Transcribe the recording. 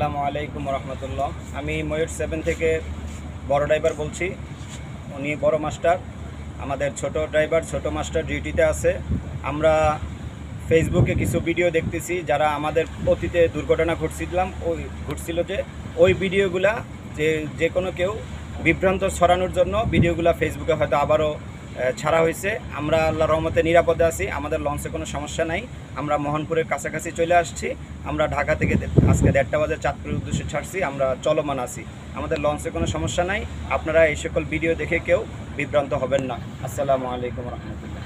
আসসালামু আলাইকুম রহমতুল্লাহ। আমি ময়ূর 7 থেকে বড় ড্রাইভার বলছি। উনি বড় মাস্টার, আমাদের ছোট ড্রাইভার ছোট মাস্টার ডিউটিতে আছে। আমরা ফেসবুকে কিছু ভিডিও দেখতেছি যারা আমাদের অতীতে দুর্ঘটনা ঘটছিল যে ওই ভিডিওগুলা যে কোনো কেউ বিভ্রান্ত ছড়ানোর জন্য ভিডিওগুলা ফেসবুকে হয়তো আবারও ছাড়া হয়েছে। আমরা আল্লাহর রহমতে নিরাপদে আছি, আমাদের লঞ্চে কোনো সমস্যা নাই। আমরা মোহনপুরের কাছাকাছি চলে আসছি। আমরা ঢাকা থেকে আজকে 1:30 বাজে চাঁদপুরের উদ্দেশ্যে ছাড়ছি। আমরা চলমান আছি, আমাদের লঞ্চে কোনো সমস্যা নাই। আপনারা এই সকল ভিডিও দেখে কেউ বিভ্রান্ত হবেন না। আসসালামু আলাইকুম রহমতুল্লাহ।